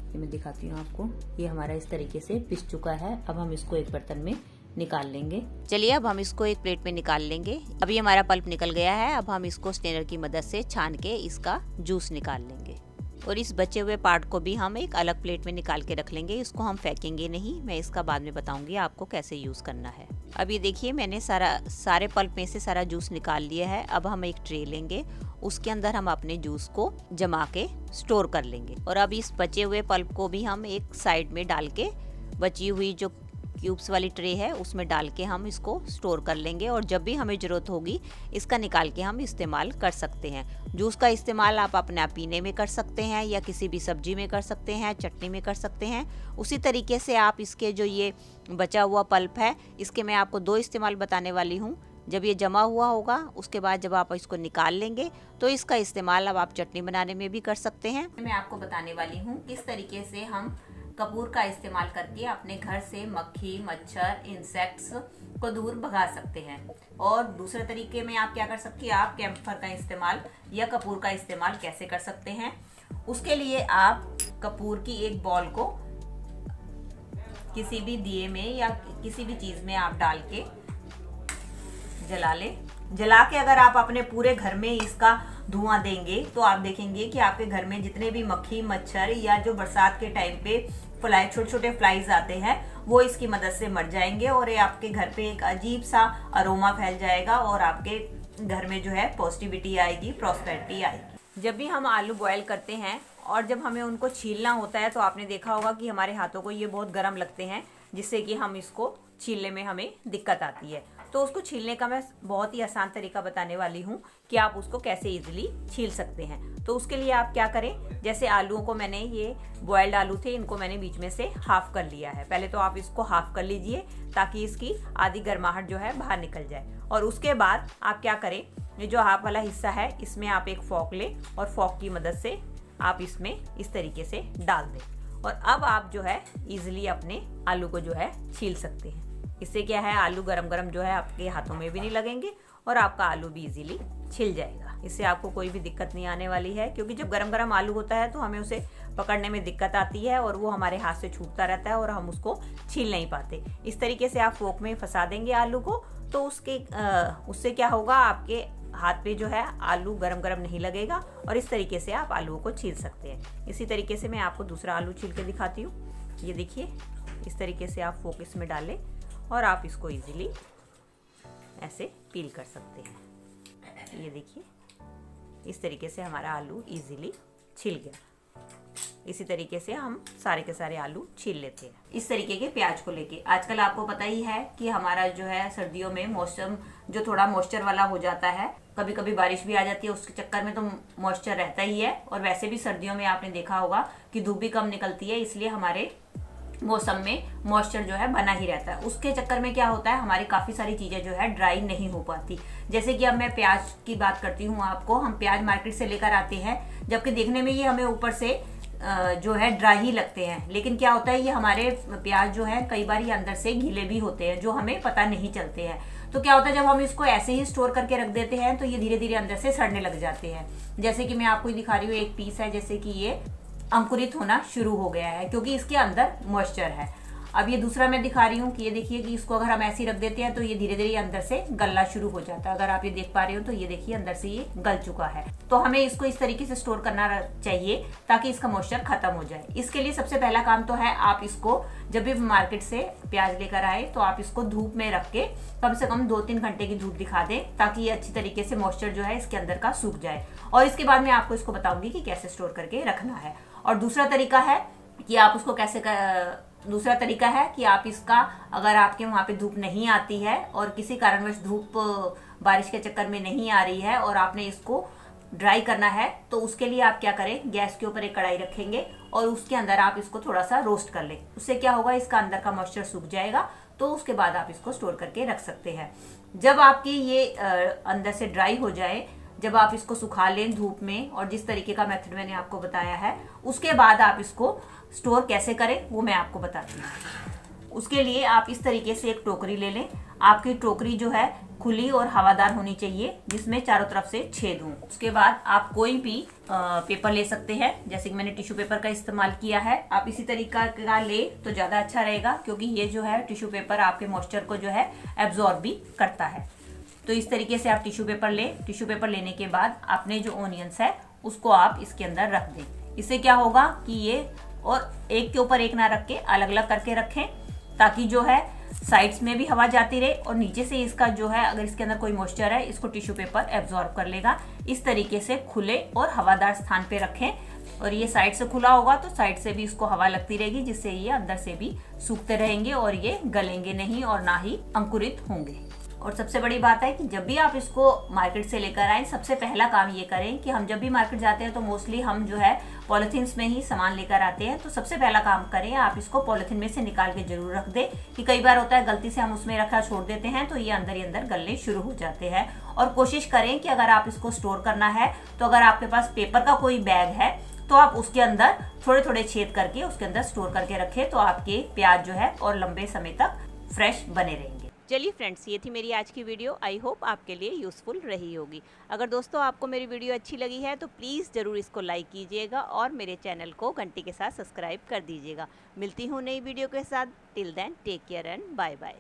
ये मैं दिखाती हूँ आपको। ये हमारा इस तरीके से पिस चुका है। अब हम इसको एक बर्तन में निकाल लेंगे। चलिए, अब हम इसको एक प्लेट में निकाल लेंगे। अभी हमारा पल्प निकल गया है। अब हम इसको स्ट्रेनर की मदद से छान के इसका जूस निकाल लेंगे और इस बचे हुए पार्ट को भी हम एक अलग प्लेट में निकाल के रख लेंगे। इसको हम फेंकेंगे नहीं, मैं इसका बाद में बताऊंगी आपको कैसे यूज करना है। अब ये देखिए, मैंने सारे पल्प में से सारा जूस निकाल लिया है। अब हम एक ट्रे लेंगे, उसके अंदर हम अपने जूस को जमा के स्टोर कर लेंगे। और अब इस बचे हुए पल्प को भी हम एक साइड में डाल के, बची हुई जो क्यूब्स वाली ट्रे है उसमें डाल के हम इसको स्टोर कर लेंगे और जब भी हमें ज़रूरत होगी इसका निकाल के हम इस्तेमाल कर सकते हैं। जूस का इस्तेमाल आप अपना पीने में कर सकते हैं या किसी भी सब्जी में कर सकते हैं, चटनी में कर सकते हैं। उसी तरीके से आप इसके जो ये बचा हुआ पल्प है, इसके मैं आपको 2 इस्तेमाल बताने वाली हूँ। जब ये जमा हुआ होगा उसके बाद जब आप इसको निकाल लेंगे तो इसका इस्तेमाल अब आप चटनी बनाने में भी कर सकते हैं। मैं आपको बताने वाली हूँ किस तरीके से हम कपूर का इस्तेमाल करके अपने घर से मक्खी, मच्छर, इंसेक्ट्स को दूर भगा सकते हैं। और दूसरे तरीके में आप क्या कर सकते हैं, आप कैम्फर का इस्तेमाल या कपूर का इस्तेमाल कैसे कर सकते हैं। उसके लिए आप कपूर की एक बॉल को किसी भी दिए में या किसी भी चीज में आप डाल के जला ले। जला के अगर आप अपने पूरे घर में इसका धुआं देंगे तो आप देखेंगे कि आपके घर में जितने भी मक्खी, मच्छर या जो बरसात के टाइम पे फ्लाई, छोटे छोटे फ्लाइज आते हैं, वो इसकी मदद से मर जाएंगे और ये आपके घर पे एक अजीब सा अरोमा फैल जाएगा और आपके घर में जो है पॉजिटिविटी आएगी, प्रॉस्पेरिटी आएगी। जब भी हम आलू बॉयल करते हैं और जब हमें उनको छीलना होता है तो आपने देखा होगा कि हमारे हाथों को ये बहुत गर्म लगते हैं, जिससे कि हम इसको छीलने में हमें दिक्कत आती है। तो उसको छीलने का मैं बहुत ही आसान तरीका बताने वाली हूँ कि आप उसको कैसे इजीली छील सकते हैं। तो उसके लिए आप क्या करें, जैसे आलूओं को मैंने, ये बॉइल्ड आलू थे, इनको मैंने बीच में से हाफ कर लिया है। पहले तो आप इसको हाफ कर लीजिए ताकि इसकी आधी गर्माहट जो है बाहर निकल जाए। और उसके बाद आप क्या करें, ये जो हाफ वाला हिस्सा है इसमें आप एक फॉक लें और फॉक की मदद से आप इसमें इस तरीके से डाल दें। और अब आप जो है इजीली अपने आलू को जो है छील सकते हैं। इससे क्या है, आलू गरम गरम जो है आपके हाथों में भी नहीं लगेंगे और आपका आलू भी इजीली छिल जाएगा। इससे आपको कोई भी दिक्कत नहीं आने वाली है, क्योंकि जब गरम गरम आलू होता है तो हमें उसे पकड़ने में दिक्कत आती है और वो हमारे हाथ से छूटता रहता है और हम उसको छील नहीं पाते। इस तरीके से आप फोक में फंसा देंगे आलू को तो उससे क्या होगा, आपके हाथ पे जो है आलू गरम गरम नहीं लगेगा और इस तरीके से आप आलूओं को छील सकते हैं। इसी तरीके से मैं आपको दूसरा आलू छील के दिखाती हूँ। ये देखिए, इस तरीके से आप फोक इसमें डालें और आप इसको इजीली ऐसे पील कर सकते हैं। ये देखिए, इस तरीके से हमारा आलू इजीली छिल गया। इसी तरीके से हम सारे के सारे आलू छील लेते हैं। इस तरीके के प्याज को लेके, आजकल आपको पता ही है कि हमारा जो है सर्दियों में मौसम जो थोड़ा मॉइस्चर वाला हो जाता है, कभी कभी बारिश भी आ जाती है, उसके चक्कर में तो मॉइस्चर रहता ही है। और वैसे भी सर्दियों में आपने देखा होगा कि धूप भी कम निकलती है, इसलिए हमारे मौसम में मॉइस्चर जो है बना ही रहता है। उसके चक्कर में क्या होता है, हमारी काफी सारी चीजें जो है ड्राई नहीं हो पाती। जैसे कि अब मैं प्याज की बात करती हूँ आपको, हम प्याज मार्केट से लेकर आते हैं, जबकि देखने में ये हमें ऊपर से जो है ड्राई ही लगते हैं, लेकिन क्या होता है, ये हमारे प्याज जो है कई बार ये अंदर से गीले भी होते हैं जो हमें पता नहीं चलते हैं। तो क्या होता है, जब हम इसको ऐसे ही स्टोर करके रख देते हैं तो ये धीरे धीरे अंदर से सड़ने लग जाते हैं। जैसे कि मैं आपको दिखा रही हूँ, एक पीस है, जैसे कि ये अंकुरित होना शुरू हो गया है क्योंकि इसके अंदर मॉइस्चर है। अब ये दूसरा मैं दिखा रही हूँ कि ये देखिए कि इसको अगर हम ऐसे ही रख देते हैं तो ये धीरे धीरे अंदर से गलना शुरू हो जाता है। अगर आप ये देख पा रहे हो तो ये देखिए अंदर से ये गल चुका है। तो हमें इसको इस तरीके से स्टोर करना चाहिए ताकि इसका मॉइस्चर खत्म हो जाए। इसके लिए सबसे पहला काम तो है, आप इसको जब भी मार्केट से प्याज लेकर आए तो आप इसको धूप में रख के कम से कम 2-3 घंटे की धूप दिखा दें ताकि ये अच्छी तरीके से मॉइस्चर जो है इसके अंदर का सूख जाए। और इसके बाद मैं आपको इसको बताऊंगी कि कैसे स्टोर करके रखना है। और दूसरा तरीका है कि आप उसको दूसरा तरीका है कि आप इसका, अगर आपके वहां पे धूप नहीं आती है और किसी कारणवश धूप बारिश के चक्कर में नहीं आ रही है और आपने इसको ड्राई करना है, तो उसके लिए आप क्या करें, गैस के ऊपर एक कढ़ाई रखेंगे और उसके अंदर आप इसको थोड़ा सा रोस्ट कर लें। उससे क्या होगा, इसका अंदर का मॉइस्चर सूख जाएगा। तो उसके बाद आप इसको स्टोर करके रख सकते हैं। जब आपकी ये अंदर से ड्राई हो जाए, जब आप इसको सुखा लें धूप में, और जिस तरीके का मेथड मैंने आपको बताया है, उसके बाद आप इसको स्टोर कैसे करें वो मैं आपको बताती हूँ। उसके लिए आप इस तरीके से एक टोकरी ले लें। आपकी टोकरी जो है खुली और हवादार होनी चाहिए, जिसमें चारों तरफ से छेद हो। उसके बाद आप कोई भी पेपर ले सकते हैं, जैसे कि मैंने टिश्यू पेपर का इस्तेमाल किया है। आप इसी तरीका का ले तो ज्यादा अच्छा रहेगा, क्योंकि ये जो है टिश्यू पेपर आपके मॉइस्चर को जो है एब्जॉर्ब भी करता है। तो इस तरीके से आप टिश्यू पेपर लें। टिश्यू पेपर लेने के बाद अपने जो ऑनियंस है उसको आप इसके अंदर रख दें। इससे क्या होगा कि ये, और एक के ऊपर एक ना रख के अलग अलग करके रखें, ताकि जो है साइड्स में भी हवा जाती रहे और नीचे से इसका जो है, अगर इसके अंदर कोई मॉइस्चर है, इसको टिश्यू पेपर एब्जॉर्ब कर लेगा। इस तरीके से खुले और हवादार स्थान पे रखें, और ये साइड से खुला होगा तो साइड से भी इसको हवा लगती रहेगी, जिससे ये अंदर से भी सूखते रहेंगे और ये गलेंगे नहीं और ना ही अंकुरित होंगे। और सबसे बड़ी बात है कि जब भी आप इसको मार्केट से लेकर आए, सबसे पहला काम ये करें कि हम जब भी मार्केट जाते हैं तो मोस्टली हम जो है पॉलिथीन्स में ही सामान लेकर आते हैं। तो सबसे पहला काम करें, आप इसको पॉलिथीन में से निकाल के जरूर रख दें, कि कई बार होता है गलती से हम उसमें रखा छोड़ देते हैं तो ये अंदर ही अंदर गलने शुरू हो जाते हैं। और कोशिश करें कि अगर आप इसको स्टोर करना है तो अगर आपके पास पेपर का कोई बैग है तो आप उसके अंदर थोड़े थोड़े छेद करके उसके अंदर स्टोर करके रखें, तो आपके प्याज जो है और लंबे समय तक फ्रेश बने रहेंगे। चलिए फ्रेंड्स, ये थी मेरी आज की वीडियो। आई होप आपके लिए यूज़फुल रही होगी। अगर दोस्तों आपको मेरी वीडियो अच्छी लगी है तो प्लीज़ ज़रूर इसको लाइक कीजिएगा और मेरे चैनल को घंटी के साथ सब्सक्राइब कर दीजिएगा। मिलती हूँ नई वीडियो के साथ। Till then take care and bye bye.